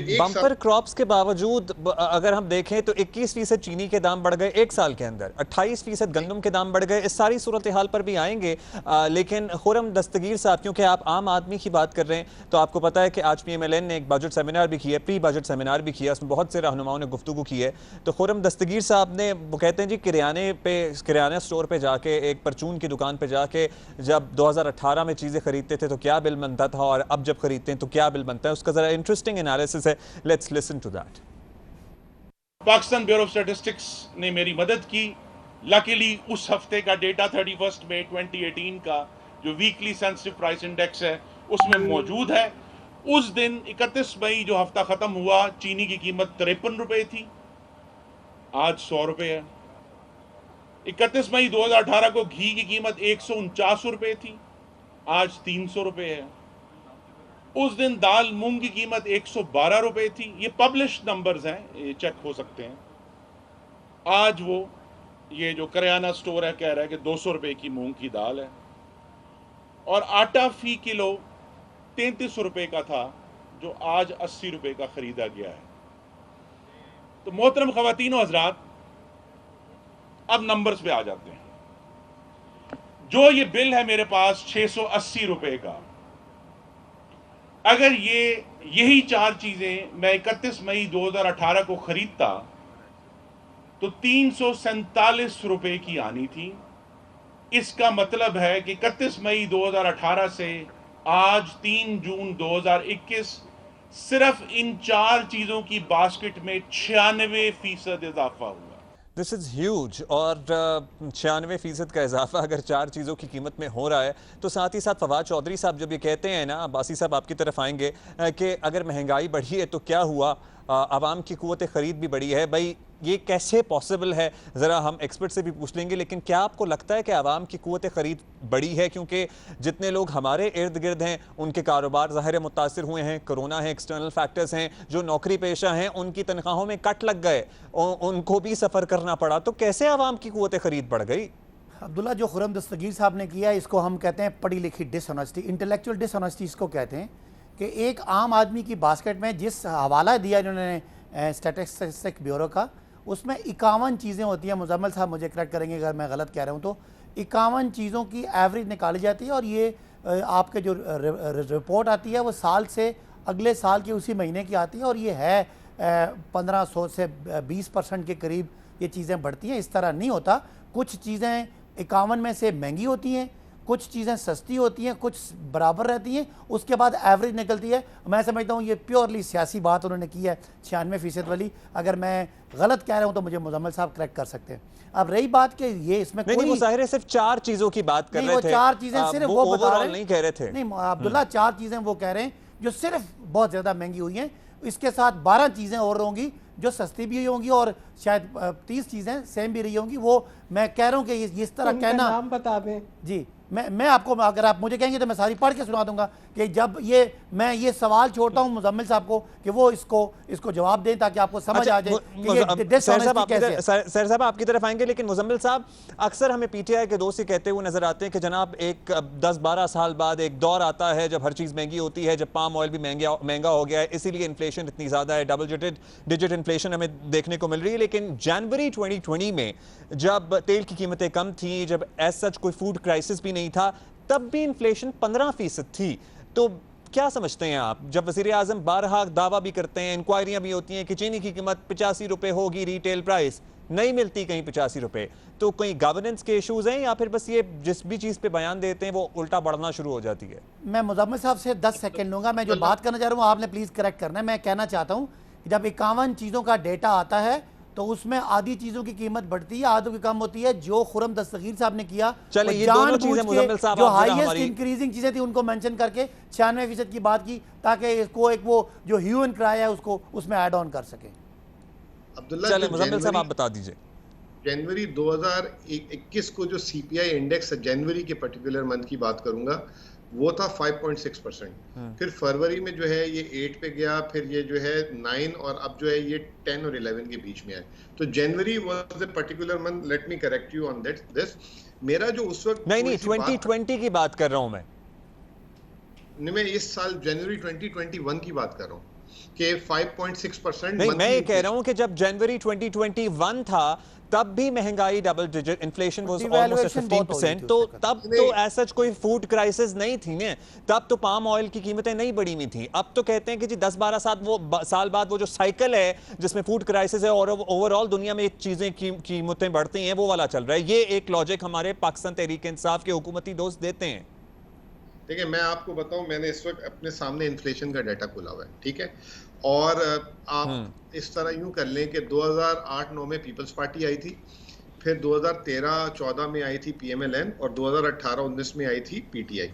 एक साल bumper crops के बावजूद अगर हम देखें तो 21% चीनी के दाम बढ़ गए एक साल के अंदर, 28% गंदम के दाम बढ़ गए। इस सारी सूरत हाल पर भी आएंगे, लेकिन खुरम दस्तगीर साहब, क्योंकि आप आम आदमी की बात कर रहे हैं, तो आपको पता है कि आज PMLN ने एक बजट सेमिनार भी किया, प्री बजट सेमिनार भी किया, उसमें बहुत से रहनुमाओं ने गुफ्तगू की है। तो खुरम दस्तगीर साहब ने, वो कहते हैं जी, किराना स्टोर पर जाके, एक परचून की दुकान पर जाके जब 2018 में चीज़ें खरीदते थे तो क्या बिल बनता था, और अब जब खरीदते हैं तो क्या बिल बनता है, उसका ज़रा इंटरेस्टिंग एनालिसिस है। Let's listen to that. Pakistan bureau of statistics ने मेरी मदद की। लकीली उस हफ्ते का डेटा 31 मई 2018 का जो वीकली सेंसिटिव प्राइस इंडेक्स है उसमें मौजूद है। उस दिन 31 मई जो हफ्ता खत्म हुआ, चीनी की कीमत 53 रुपए थी, आज 100 रुपए है। 31 मई 2018 को घी की कीमत 149 रुपए थी, आज 300 रुपए है। उस दिन दाल मूंग की कीमत 112 रुपए थी, ये पब्लिश्ड नंबर्स हैं, ये चेक हो सकते हैं। आज वो, ये जो करियाना स्टोर है कह रहा है कि 200 रुपए की मूंग की दाल है, और आटा फी किलो 33 रुपए का था जो आज 80 रुपए का खरीदा गया है। तो मोहतरम ख्वातीन और हजरात, अब नंबर्स पे आ जाते हैं। जो ये बिल है मेरे पास 680 रुपए का, अगर यही चार चीजें मैं 31 मई 2018 को खरीदता तो 347 रुपए की आनी थी। इसका मतलब है कि 31 मई 2018 से आज 3 जून 2021 सिर्फ इन चार चीजों की बास्केट में 96% इजाफा हुआ। This is huge. और 96% का इजाफा अगर चार चीज़ों की कीमत में हो रहा है, तो साथ ही साथ फवाद चौधरी साहब जब ये कहते हैं ना, अब्बासी साहब आपकी तरफ आएंगे, कि अगर महंगाई बढ़ी है तो क्या हुआ, आवाम की कुव्वत ख़रीद भी बढ़ी है। भाई ये कैसे पॉसिबल है, ज़रा हम एक्सपर्ट से भी पूछ लेंगे, लेकिन क्या आपको लगता है कि आवाम की कुव्वत ख़रीद बढ़ी है? क्योंकि जितने लोग हमारे इर्द गिर्द हैं उनके कारोबार ज़ाहिर है मुतासिर हुए हैं, कोरोना है, एक्सटर्नल फैक्टर्स हैं, जो नौकरी पेशा हैं उनकी तनख्वाहों में कट लग गए, उनको भी सफ़र करना पड़ा, तो कैसे आवाम की कुव्वत ख़रीद बढ़ गई? अब्दुल्ला, जो खुरम दस्तगीर साहब ने किया, इसको हम कहते हैं पढ़ी लिखी डिसऑनेस्टी, इंटेलेक्चुअल डिसऑनेस्टी इसको कहते हैं। कि एक आम आदमी की बास्केट में जिस हवाला दिया इन्होंने स्टैटिस्टिक्स ब्यूरो का, उसमें 51 चीज़ें होती हैं। मुजम्मिल साहब मुझे करेक्ट करेंगे अगर मैं गलत कह रहा हूँ तो। 51 चीज़ों की एवरेज निकाली जाती है, और ये आपके जो रिपोर्ट आती है वो साल से अगले साल के उसी महीने की आती है, और ये है 1500 से 20% के करीब ये चीज़ें बढ़ती हैं। इस तरह नहीं होता। कुछ चीज़ें 51 में से महंगी होती हैं, कुछ चीज़ें सस्ती होती हैं, कुछ बराबर रहती हैं, उसके बाद एवरेज निकलती है। मैं समझता हूँ ये प्योरली सियासी बात उन्होंने की है 96% वाली। अगर मैं गलत कह रहा हूँ तो मुझे मुजम्मिल साहब करेक्ट कर सकते हैं। अब रही बात कि ये इसमें नहीं, वो ज़ाहिर है सिर्फ चार चीज़ों की बात कर रहे थे, वो चार चीज़ें सिर्फ वो बता रहे नहीं कह रहे थे। नहीं अब्दुल्ला, चार चीज़ें वो कह रहे हैं जो सिर्फ बहुत ज़्यादा महंगी हुई हैं। इसके साथ 12 चीज़ें और होंगी जो सस्ती भी होंगी, और शायद 30 चीज़ें सेम भी रही होंगी। वो मैं कह रहा हूँ कि इस तरह कहना, नाम बता दें जी। मैं आपको, अगर आप मुझे कहेंगे तो मैं सारी पढ़ के सुना दूंगा कि जब मैं ये सवाल छोड़ता हूं मुजम्मिल साहब को कि वो इसको जवाब दें ताकि आपको समझ आ जाए कि ये डिसऑनेस्टी कैसे है। सर साहब आपकी तरफ आएंगे, लेकिन मुजम्मिल साहब, अक्सर हमें PTI के दोस्त कहते हुए नजर आते हैं कि जनाब एक 10-12 साल बाद एक दौर आता है जब हर चीज़ महंगी होती है, जब पाम ऑयल भी महंगा हो गया है, इसीलिए इन्फ्लेशन इतनी ज़्यादा है, डबल डिजिट इन्फ्लेशन हमें देखने को मिल रही है। लेकिन जनवरी 2020 में जब तेल की कीमतें कम थी, जब एज सच कोई फूड क्राइसिस भी नहीं था, तब भी इन्फ्लेशन 15% थी। तो क्या समझते हैं आप, जब वज़ीर आज़म बारहा दावा भी करते हैं, इंक्वायरियां भी होती हैं कि चीनी की कीमत 85 रुपए होगी, रिटेल प्राइस नहीं मिलती कहीं 85 रुपए, तो कहीं गवर्नेंस के इश्यूज हैं या फिर बस ये जिस भी चीज़ पे बयान देते हैं वो उल्टा बढ़ना शुरू हो जाती है? मैं मुजम्मिल साहब से 10 सेकंड लूंगा। मैं जो बात करना चाह रहा हूँ आपने प्लीज़ करेक्ट करना है। मैं कहना चाहता हूँ कि जब 51 चीज़ों का डेटा आता है तो उसमें आधी चीजों की कीमत बढ़ती है, आधों की कम होती है। जो खुरम दस्तगीर साहब ने किया, चले ये दोनों चीजें मुजम्मिल साहब, जो हाईएस्ट इंक्रीजिंग चीजें थी उनको मेंशन करके 96% की बात की, ताकि इसको एक वो जो ह्यू एंड क्राई है उसको उसमें ऐड ऑन कर सके। अब्दुल्ला, चले मुजम्मिल साहब आप बता दीजिए। जनवरी 2021 को जो CPI इंडेक्स है, जनवरी के पर्टिकुलर मंथ की बात करूंगा, वो था 5.6%। फिर फरवरी में जो है ये 8 पे गया, फिर ये जो है 9, और अब जो है ये 10 और 11 के बीच में है। तो January was the particular month. Let me correct you on this. मेरा जो उस वक्त नहीं 2020 की बात कर रहा हूं मैं इस साल जनवरी 2021 की बात कर रहा हूँ। कि 5.6% नहीं, मैं ये कह रहा हूं कि जब जनवरी 2021 था तब भी महंगाई double digit, inflation was almost 15%, तो तब तो ऐसा कोई फूड क्राइसिस नहीं थी ना, तब तो पाम ऑयल की कीमतें नहीं बढ़ी हुई थी। अब तो कहते हैं कि जी 10-12 साल बाद वो जो साइकिल है जिसमें फूड क्राइसिस है और ओवरऑल दुनिया में चीजें कीमतें बढ़ती हैं, वो वाला चल रहा है। ये एक लॉजिक हमारे पाकिस्तान तहरीक इंसाफ के हुकूमती दोस्त देते हैं। देखिए, मैं आपको बताऊं, मैंने इस वक्त अपने सामने इन्फ्लेशन का डाटा खुला हुआ है, ठीक है, और आप इस तरह यूं कर लें कि 2008-9 में पीपल्स पार्टी आई थी, फिर 2013-14 में आई थी पीएमएलएन और 2018-19 में आई थी पीटीआई।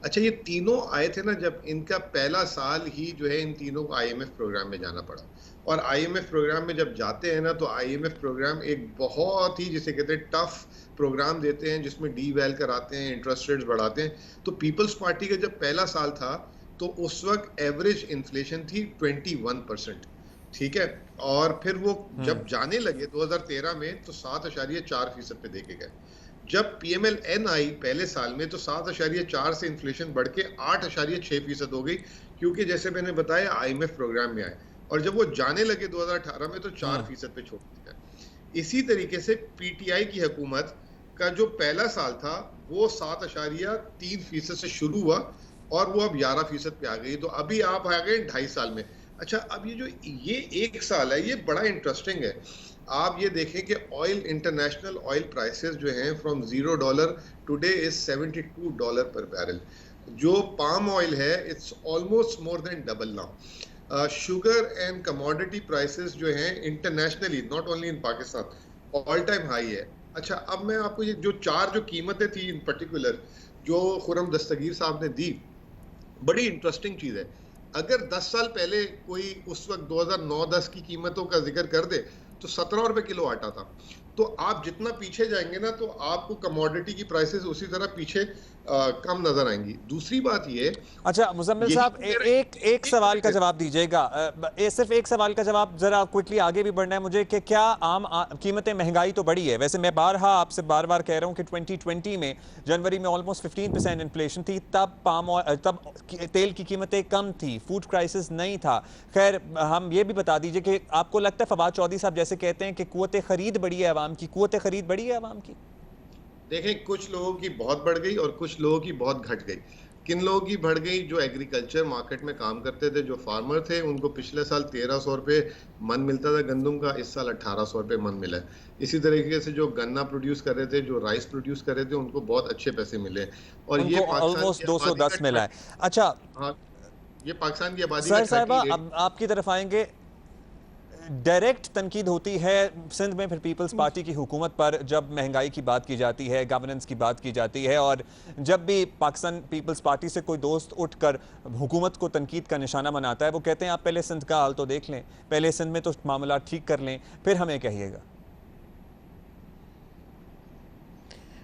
अच्छा, ये तीनों आए थे ना, जब इनका पहला साल ही जो है इन तीनों को आईएमएफ प्रोग्राम में जाना पड़ा। और आईएमएफ प्रोग्राम में जब जाते हैं ना, तो आईएमएफ प्रोग्राम एक बहुत ही, जिसे कहते हैं, टफ प्रोग्राम देते हैं, जिसमें डीवैल कराते हैं, इंटरेस्ट रेट्स बढ़ाते हैं। तो पीपल्स पार्टी का जब पहला साल था तो उस वक्त एवरेज इन्फ्लेशन थी 21%, ठीक है, और फिर वो जब जाने लगे 2013 में तो 7.4% पे देके गए। जब पीएमएलएन आई पहले साल में तो 7.4 से इन्फ्लेशन बढ़ के 8.6% हो गई, क्योंकि जैसे मैंने बताया आईएमएफ प्रोग्राम में आए, और जब वो जाने लगे 2018 में तो 4% पे छोड़ दिया। इसी तरीके से पीटीआई की हुकूमत का जो पहला साल था वो 7.3% से शुरू हुआ और वो अब 11% पे आ गई। तो अभी आप आ गए 2.5 साल में। अच्छा, अब ये एक साल है, ये बड़ा इंटरेस्टिंग है। आप ये देखें कि ऑयल, इंटरनेशनल ऑयल प्राइसेस जो हैं फ्रॉम $0 टुडे इज $72 पर बैरल। जो पाम ऑयल है it's almost more than double now. Sugar and commodity prices जो हैं internationally, not only in Pakistan, all time high है। अच्छा, अब मैं आपको ये जो चार जो कीमतें थी इन पर्टिकुलर जो खुरम दस्तगीर साहब ने दी, बड़ी इंटरेस्टिंग चीज़ है। अगर 10 साल पहले कोई उस वक्त 2009-10 की कीमतों का जिक्र कर दे तो 17 रुपए किलो आटा था। तो आप जितना पीछे जाएंगे ना तो आपको कमोडिटी की प्राइसेस उसी तरह पीछे कम नजर आएंगी। दूसरी बात ये, अच्छा मुजम्मिल साहब, एक सवाल का जवाब दीजिएगा, सिर्फ एक सवाल का जवाब, जरा क्विकली आगे भी बढ़ना है मुझे, कि क्या आम कीमतें, महंगाई तो बढ़ी है, वैसे मैं बारहा आपसे बार बार कह रहा हूं कि 2020 में जनवरी में ऑलमोस्ट 15% इन्फ्लेशन थी, तब तेल की कीमतें कम थी, फूड क्राइसिस नहीं था। खैर, हम ये भी बता दीजिए कि आपको लगता है फवाद चौधरी साहब जैसे कहते हैं कि कुव्वत खरीद बढ़ी है अवाम की, कुव्वत खरीद बढ़ी है अवाम की? देखें, कुछ लोगों की बहुत बढ़ गई और कुछ लोगों की बहुत घट गई। किन लोगों की बढ़ गई? जो एग्रीकल्चर मार्केट में काम करते थे, जो फार्मर थे, उनको पिछले साल 1300 रुपये मन मिलता था गंदम का, इस साल 1800 रुपये मन मिला है। इसी तरीके से जो गन्ना प्रोड्यूस कर रहे थे, जो राइस प्रोड्यूस कर रहे थे, उनको बहुत अच्छे पैसे मिले और ये ऑलमोस्ट 210 मिला है। अच्छा, हाँ, ये पाकिस्तान की आबादी सर साहिबा, अब आपकी तरफ आएंगे। डायरेक्ट तनकीद होती है सिंध में फिर पीपल्स पार्टी की हुकूमत पर जब महंगाई की बात की जाती है, गवर्नेंस की बात की जाती है, और जब भी पाकिस्तान पीपल्स पार्टी से कोई दोस्त उठकर हुकूमत को तनकीद का निशाना बनाता है, वो कहते हैं आप पहले सिंध का हाल तो देख लें, पहले सिंध में तो मामला ठीक कर लें, फिर हमें कहिएगा।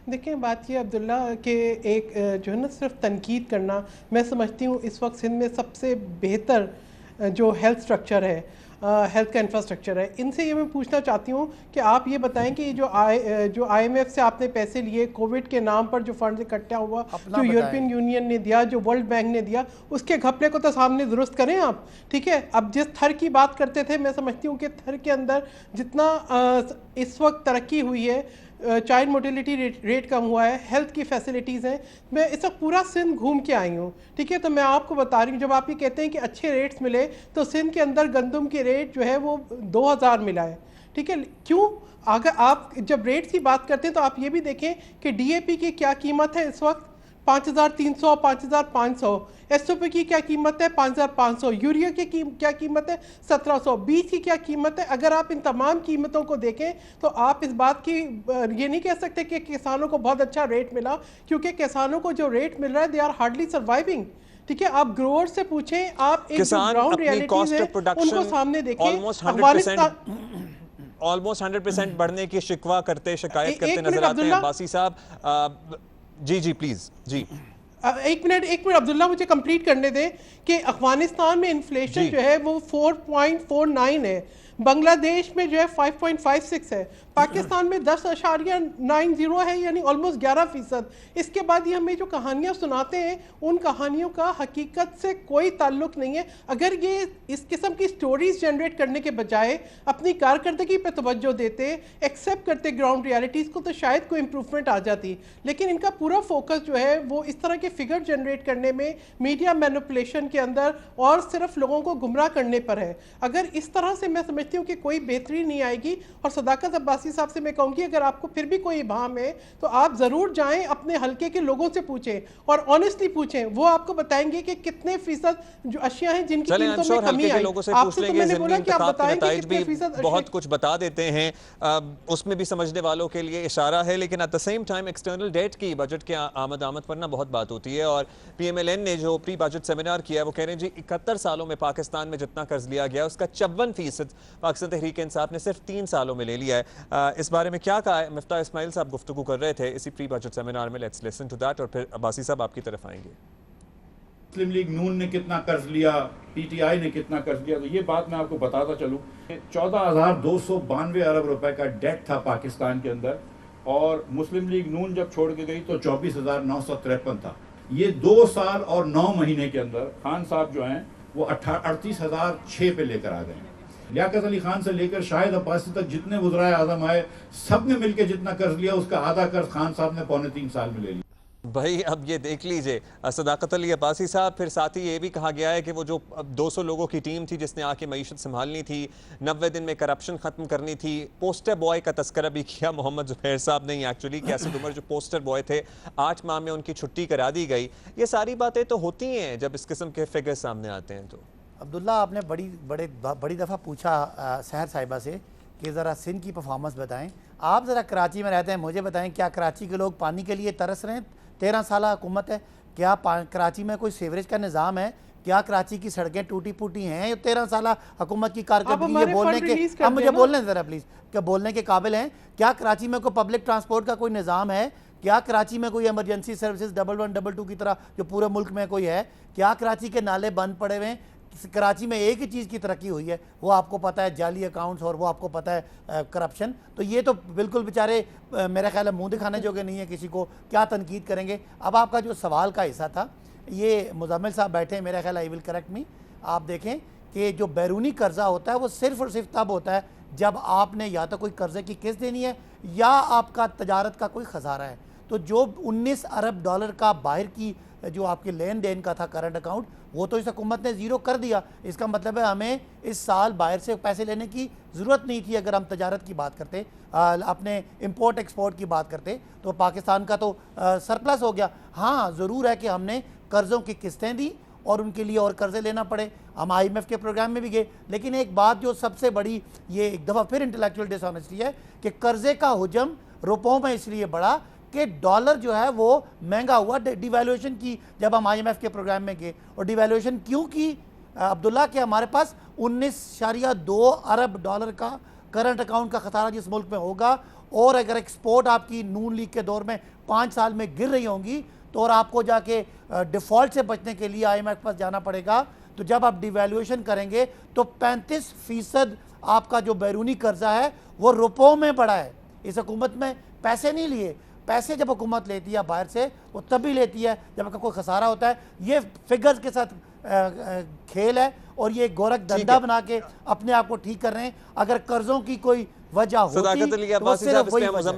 देखें, बात ये अब्दुल्ला कि एक जो है ना सिर्फ तनकीद करना, मैं समझती हूँ इस वक्त सिंध में सबसे बेहतर जो हेल्थ स्ट्रक्चर है, हेल्थ का इंफ्रास्ट्रक्चर है। इनसे ये मैं पूछना चाहती हूँ कि आप ये बताएं कि जो आईएमएफ से आपने पैसे लिए, कोविड के नाम पर जो फंड इकट्ठा हुआ, जो यूरोपियन यूनियन ने दिया, जो वर्ल्ड बैंक ने दिया, उसके घपले को तो सामने दुरुस्त करें आप, ठीक है। अब जिस थर की बात करते थे, मैं समझती हूँ कि थर के अंदर जितना इस वक्त तरक्की हुई है, चाइल्ड मोर्टेलिटी रेट कम हुआ है, हेल्थ की फैसिलिटीज़ हैं, मैं इस वक्त पूरा सिंध घूम के आई हूँ, ठीक है। तो मैं आपको बता रही हूँ, जब आप ये कहते हैं कि अच्छे रेट्स मिले, तो सिंध के अंदर गंदम की रेट जो है वो 2000 मिला है, ठीक है। क्यों? अगर आप जब रेट्स की बात करते हैं तो आप ये भी देखें कि डीएपी की क्या कीमत है इस वक्त, 5300, 5500, एसओपी की क्या कीमत है, 5500, यूरिया की क्या कीमत है, 1700, बीज की क्या कीमत है। अगर आप इन तमाम कीमतों को देखें तो आप इस बात की ये नहीं कह सकते कि किसानों को बहुत अच्छा रेट मिला, क्योंकि किसानों को जो रेट मिल रहा है, दे आर हार्डली सर्वाइविंग, ठीक है। आप ग्रोअर से पूछें, आप एक ग्राउंड रियलिटीज है उनको सामने देखें। ऑलमोस्ट 100% बढ़ने की शिकवा करते, शिकायत करते नजर आते हैं अब्बासी साहब। जी प्लीज जी। एक मिनट अब्दुल्ला, मुझे कंप्लीट करने दें कि अफगानिस्तान में इन्फ्लेशन जो है वो 4.49 है, बांग्लादेश में जो है 5.56 है, पाकिस्तान में 10.90 है, यानी ऑलमोस्ट 11%। इसके बाद ये हमें जो कहानियाँ सुनाते हैं उन कहानियों का हकीकत से कोई ताल्लुक नहीं है। अगर ये इस किस्म की स्टोरीज जनरेट करने के बजाय अपनी कारकर्दगी पे तवज्जो देते, एक्सेप्ट करते ग्राउंड रियलिटीज़ को, तो शायद कोई इंप्रूवमेंट आ जाती। लेकिन इनका पूरा फोकस जो है वो इस तरह के फिगर जनरेट करने में, मीडिया मैनिपुलेशन के अंदर और सिर्फ लोगों को गुमराह करने पर है। अगर इस तरह से मैं समझती हूँ कि कोई बेहतरी नहीं आएगी। और सदाकत अब्बासी साहब से मैं कहूँगी, अगर आपको फिर भी कोई इबाम है तो आप ज़रूर जाएं, अपने हल्के के लोगों से पूछें और ऑनेस्टली पूछें, वो आपको बताएंगे कि कितने फीसद जो अशिया हैं जिनकी कीमतों में कमी आई। आपसे तो मैंने बोला कि आप बताएं कि कितने फीसद बहुत कुछ बता देते हैं, उसमें भी समझने वालों के लिए इशारा है। लेकिन at the same time external debt की, बजट के आमद पर ना बहुत बात होती है। और PMLN ने जो प्री बजट सेमिनार किया, वो कह रहे हैं जी 71 सालों में पाकिस्तान में जितना कर्ज लिया गया उसका 54% पाकिस्तान तहरीक इंसाफ ने सिर्फ 3 सालों में ले लिया है। इस बारे में क्या कहा है मिफ्ताह इस्माइल साहब, गुफ्तगू कर रहे थे इसी प्री बजट सेमिनार में। लेट्स लिसन टू दैट और फिर अब्बासी साहब आपकी तरफ आएंगे। मुस्लिम लीग नून ने कितना कर्ज लिया, PTI ने कितना कर्ज लिया, तो ये बात मैं आपको बताता चलूँ। 14,292 अरब रुपए का डेट था पाकिस्तान के अंदर, और मुस्लिम लीग नून जब छोड़ के गई तो 24,953 था। ये 2 साल और 9 महीने के अंदर खान साहब जो हैं वो 38,006 पे लेकर आ गए। लियाकत अली खान से लेकर शाहिद अब्बासी तक जितने वज़राए आज़म आए, सब ने मिलकर जितना कर्ज लिया उसका आधा कर्ज खान साहब ने 3.25 साल में ले लिया। भाई अब ये देख लीजिए, सदाकत अली अब्बासी साहब, फिर साथ ही ये भी कहा गया है कि वो जो 200 लोगों की टीम थी जिसने आके मईशत संभालनी थी, 90 दिन में करप्शन ख़त्म करनी थी, पोस्टर बॉय का तस्करा भी किया मोहम्मद जुबैर साहब ने एक्चुअली कि असद उमर जो पोस्टर बॉय थे 8 माह में उनकी छुट्टी करा दी गई। ये सारी बातें तो होती हैं जब इस किस्म के फिगर सामने आते हैं। तो अब्दुल्ला, आपने बड़ी दफ़ा पूछा सहर साहिबा से कि ज़रा सिंध की परफॉर्मेंस बताएं। आप ज़रा कराची में रहते हैं, मुझे बताएं क्या कराची के लोग पानी के लिए तरस रहे हैं? 13 साल हुकूमत है, क्या कराची में कोई सीवरेज का निज़ाम है? क्या कराची की सड़कें टूटी फूटी हैं? 13 साल हुकूमत की कारकर्दगी ये बोलने के, अब मुझे बोलने ज़रा प्लीज़, क्या बोलने के काबिल हैं? क्या कराची में कोई पब्लिक ट्रांसपोर्ट का कोई निज़ाम है? क्या कराची में कोई इमरजेंसी सर्विसेज 11, 22 की तरह जो पूरे मुल्क में कोई है? क्या कराची के नाले बंद पड़े हुए हैं? कराची में एक ही चीज़ की तरक्की हुई है, वो आपको पता है जाली अकाउंट्स, और वो आपको पता है करप्शन। तो ये तो बिल्कुल बेचारे मेरा ख्याल है मुंह दिखाने जोगे नहीं है, किसी को क्या तनकीद करेंगे। अब आपका जो सवाल का हिस्सा था, ये मुज़म्मिल साहब बैठे हैं, मेरा ख्याल आई विल करेक्ट मी, आप देखें कि जो बैरूनी कर्जा होता है वो सिर्फ और सिर्फ तब होता है जब आपने या तो कोई कर्जे की किस्त देनी है या आपका तजारत का कोई खसारा है। तो जो 19 अरब डॉलर का बाहर की जो आपके लेन देन का था करंट अकाउंट, वो तो इस हुकूमत ने ज़ीरो कर दिया। इसका मतलब है हमें इस साल बाहर से पैसे लेने की ज़रूरत नहीं थी। अगर हम तजारत की बात करते, अपने इंपोर्ट एक्सपोर्ट की बात करते, तो पाकिस्तान का तो सरप्लस हो गया। हाँ, ज़रूर है कि हमने कर्ज़ों की किस्तें दी और उनके लिए और कर्ज़े लेना पड़े, हम IMF के प्रोग्राम में भी गए। लेकिन एक बात जो सबसे बड़ी, ये एक दफ़ा फिर इंटेलेक्चुअल डिसऑनेस्टी है कि कर्ज़े का हुजम रुपयों में इसलिए बढ़ा कि डॉलर जो है वो महंगा हुआ। डिवैल्यूएशन की जब हम IMF के प्रोग्राम में गए, और डिवैल्यूएशन क्यों की अब्दुल्ला, कि हमारे पास 19.2 अरब डॉलर का करंट अकाउंट का खसारा जिस मुल्क में होगा, और अगर एक्सपोर्ट आपकी नून लीग के दौर में 5 साल में गिर रही होंगी, तो और आपको जाके डिफ़ॉल्ट से बचने के लिए IMF पास जाना पड़ेगा। तो जब आप डिवैल्यूएशन करेंगे तो 35% आपका जो बैरूनी कर्जा है वो रुपयों में बढ़ा है। इस हुकूमत में पैसे नहीं लिए। पैसे जब हुकूमत लेती है बाहर से, वो तभी लेती है जब आपका कोई खसारा होता है। ये फिगर्स के साथ खेल है, और ये गोरख धंधा बना के अपने आप को ठीक कर रहे हैं। अगर कर्जों की कोई वजह होती तो सिर्फ वही वजह।